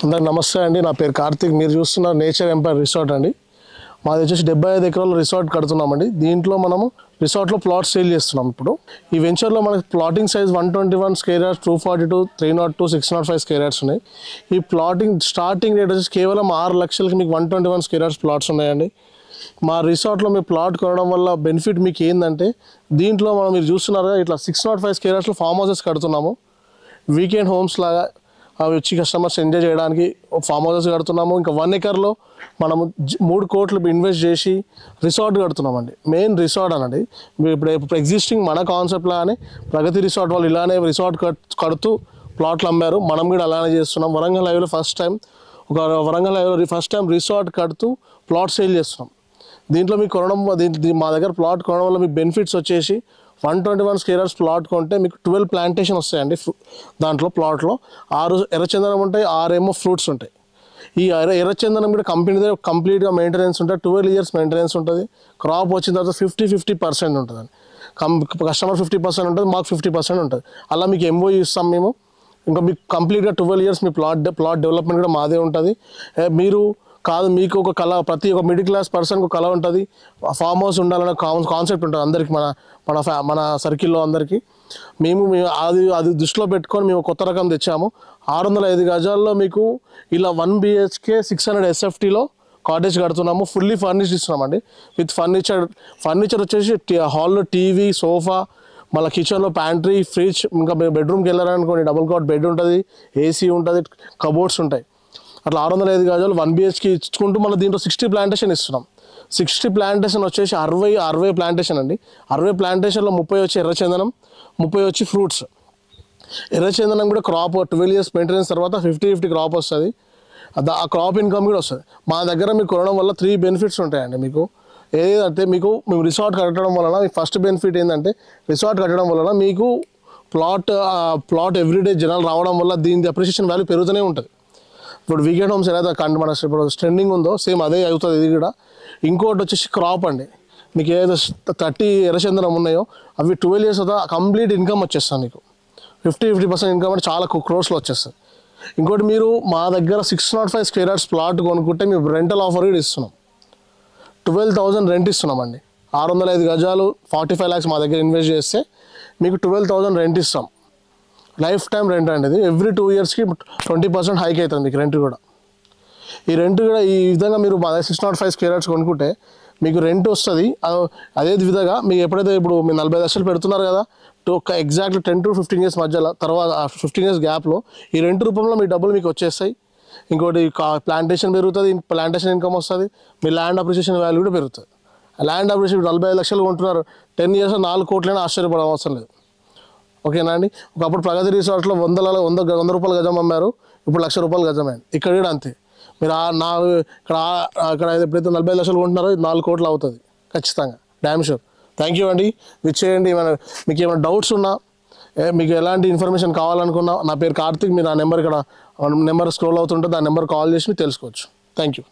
అందరికి నమస్తే అండి. నా పేరు కార్తిక్. మీరు చూస్తున్న నేచర్ ఎంపైర్ రిసార్ట్ అండి. మాది వచ్చేసి 75 ఎకరాల రిసార్ట్ కడుతున్నామండి. దీంట్లో మనము రిసార్ట్లో ప్లాట్ సేల్ చేస్తున్నాం. ఇప్పుడు ఈ వెంచర్లో మనకి plotting size 121 square yards, 242, 302, 605 square yards ఉన్నాయి. ఈ ప్లాటింగ్ స్టార్టింగ్ రేట్ వచ్చేసి కేవలం 6 లక్షలకి మీకు 121 స్క్వేర్ యార్డ్స్ ప్లాట్స్ ఉన్నాయండి. మా రిసార్ట్లో మీ ప్లాట్ కొనడం వల్ల బెనిఫిట్ మీకు ఏంటంటే, దీంట్లో మీరు చూస్తున్నారుగా ఇట్లా 605 స్క్వేర్ యార్డ్స్లో ఫామ్ హౌసెస్ కడుతున్నాము. వీకెండ్ హోమ్స్ లాగా అవి వచ్చి కస్టమర్స్ ఎంజాయ్ చేయడానికి ఫామ్ హౌసెస్ కడుతున్నాము. ఇంకా 1 ఎకర్లో మనము 3 కోట్లు ఇన్వెస్ట్ చేసి రిసార్ట్ కడుతున్నామండి. మెయిన్ రిసార్ట్ అనండి. ఇప్పుడు ఎగ్జిస్టింగ్ మన కాన్సెప్ట్లానే ప్రగతి రిసార్ట్ వాళ్ళు ఇలానే రిసార్ట్ కడుతూ ప్లాట్లు అమ్మారు. మనం కూడా అలానే చేస్తున్నాం. వరంగల్ హైవేలో ఫస్ట్ టైం రిసార్ట్ కడుతూ ప్లాట్ సేల్ చేస్తున్నాం. దీంట్లో మీకు మా దగ్గర ప్లాట్ కొనడం వల్ల మీకు బెనిఫిట్స్ వచ్చేసి 121 స్క్వేర్ యార్డ్స్ ప్లాట్ కొంటే మీకు 12 ప్లాంటేషన్ వస్తాయండి. దాంట్లో ప్లాట్లో 6 ఎర్రచందనం ఉంటాయి, 6 ఏమో ఫ్రూట్స్ ఉంటాయి. ఈ ఎర్రచందనం కూడా కంపెనీదే కంప్లీట్గా మెయింటెనెన్స్ ఉంటుంది. 12 ఇయర్స్ మెయింటెనెన్స్ ఉంటుంది. క్రాప్ వచ్చిన తర్వాత 50% ఉంటుందండి. కస్టమర్ 50% ఉంటుంది, మాకు 50% ఉంటుంది. అలా మీకు ఎంఓయూ ఇస్తాం మేము. ఇంకా మీకు కంప్లీట్గా 12 ఇయర్స్ మీ ప్లాట్ డెవలప్మెంట్ కూడా మాదే ఉంటుంది. మీకు ఒక కళ, ప్రతి ఒక్క మిడిల్ క్లాస్ పర్సన్కి ఒక కళ ఉంటుంది. ఫామ్ హౌస్ ఉండాలనే కాన్సెప్ట్ ఉంటుంది అందరికి, మన సర్కిల్లో అందరికీ. మేము అది దృష్టిలో పెట్టుకొని మేము కొత్త రకం తెచ్చాము. 605 గజాల్లో మీకు ఇలా 1 BHK 600 SFTలో కాటేజ్ కడుతున్నాము. ఫుల్లీ ఫర్నిష్డ్ ఇస్తున్నామండి. విత్ ఫర్నిచర్ వచ్చేసి హాల్లో టీవీ, సోఫా, మళ్ళీ కిచెన్లో ప్యాంట్రీ, ఫ్రిడ్జ్, ఇంకా బెడ్రూమ్కి వెళ్ళారనుకోండి డబుల్ కాట్ బెడ్ ఉంటుంది, ఏసీ ఉంటుంది, కబోర్డ్స్ ఉంటాయి. అట్లా 605 గజాలు 1 BHK ఇచ్చుకుంటూ మళ్ళీ దీంట్లో 60 ప్లాంటేషన్ ఇస్తున్నాం. 60 ప్లాంటేషన్ వచ్చేసి 60 ప్లాంటేషన్ అండి. 60 ప్లాంటేషన్లో 30 వచ్చి ఎర్రచందనం, 30 వచ్చి ఫ్రూట్స్. ఎర్రచందనం కూడా క్రాప్ 12 ఇయర్స్ మెయింటెనెన్స్ తర్వాత 50-50 క్రాప్ వస్తుంది. ఆ క్రాప్ ఇన్కమ్ కూడా వస్తుంది. మా దగ్గర మీకు కొనడం వల్ల 3 బెనిఫిట్స్ ఉంటాయండి. మీకు ఏదంటే మేము రిసార్ట్ కట్టడం వలన మీకు ఫస్ట్ బెనిఫిట్ ఏంటంటే, రిసార్ట్ కట్టడం వలన మీకు ప్లాట్ ఎవ్రీడే జనాలు రావడం వల్ల దీని అప్రిషియేషన్ వాల్యూ పెరుగుతూనే ఉంటుంది. ఇప్పుడు వీకెండ్ హోమ్స్ ఏదైతే మన ఇప్పుడు ట్రెండింగ్ ఉందో సేమ్ అదే అవుతుంది ఇది కూడా. ఇంకోటి వచ్చేసి క్రాప్ అండి. మీకు ఏదైతే 30 ఎర్రచందనం ఉన్నాయో అవి 12 ఇయర్స్ తర్వాత కంప్లీట్ ఇన్కమ్ వచ్చేస్తుంది. మీకు 50% ఇన్కమ్ అంటే చాలా క్రోర్స్లో వచ్చేస్తుంది. ఇంకోటి మీరు మా దగ్గర 605 స్క్వేర్ యార్డ్స్ ప్లాట్ కొనుక్కుంటే మేము రెంటల్ ఆఫర్ కూడా ఇస్తున్నాం. 12,000 రెంట్ ఇస్తున్నామండి. 605 గజాలు 45 lakhs మా దగ్గర ఇన్వెస్ట్ చేస్తే మీకు 12,000 రెంట్ ఇస్తాం. లైఫ్ టైం రెంట్ అండి. ఇది ఎవ్రీ 2 ఇయర్స్కి 20% హైక్ అవుతుంది మీకు రెంట్ కూడా. ఈ రెంట్ కూడా ఈ విధంగా మీరు మా 605 స్క్వేర్ యార్డ్స్ కొనుక్కుంటే మీకు రెంట్ వస్తుంది. అదే విధంగా మీకు ఎప్పుడైతే ఇప్పుడు మీరు 40 లక్షలు పెడుతున్నారు కదా, ఎగ్జాక్ట్లీ 10 to 15 years మధ్యలో తర్వాత 15 years గ్యాప్లో ఈ రెంట్ రూపంలో మీ డబ్బులు మీకు వచ్చేస్తాయి. ఇంకోటి ప్లాంటేషన్ పెరుగుతుంది, ప్లాంటేషన్ ఇన్కమ్ వస్తుంది, మీ ల్యాండ్ అప్రిషియేషన్ వాల్యూ కూడా పెరుగుతుంది. ల్యాండ్ అప్రిషియేషన్ 45 లక్షలు కొంటున్నారు, 10 years 4 కోట్లైనా ఆశ్చర్యపడే అవసరం లేదు. ఓకేనా అండి. ఒకప్పుడు ప్రగతి రిసార్ట్లో 100 రూపాయలు గజం అమ్మారు, ఇప్పుడు ₹1,00,000 గజం అయింది. ఇక్కడ కూడా అంతే. మీరు ఇక్కడ ఎప్పుడైతే 45 లక్షలు కొంటున్నారో 4 కోట్లు అవుతుంది ఖచ్చితంగా, డ్యామ్ షూర్. థ్యాంక్ యూ అండి. విచ్చేయండి. మీకు ఏమైనా డౌట్స్ ఉన్నా, మీకు ఎలాంటి ఇన్ఫర్మేషన్ కావాలనుకున్నా, నా పేరు కార్తిక్. మీరు ఆ నెంబర్ స్క్రోల్ అవుతుంటే ఆ నెంబర్ కాల్ చేసి తెలుసుకోవచ్చు. Thank you.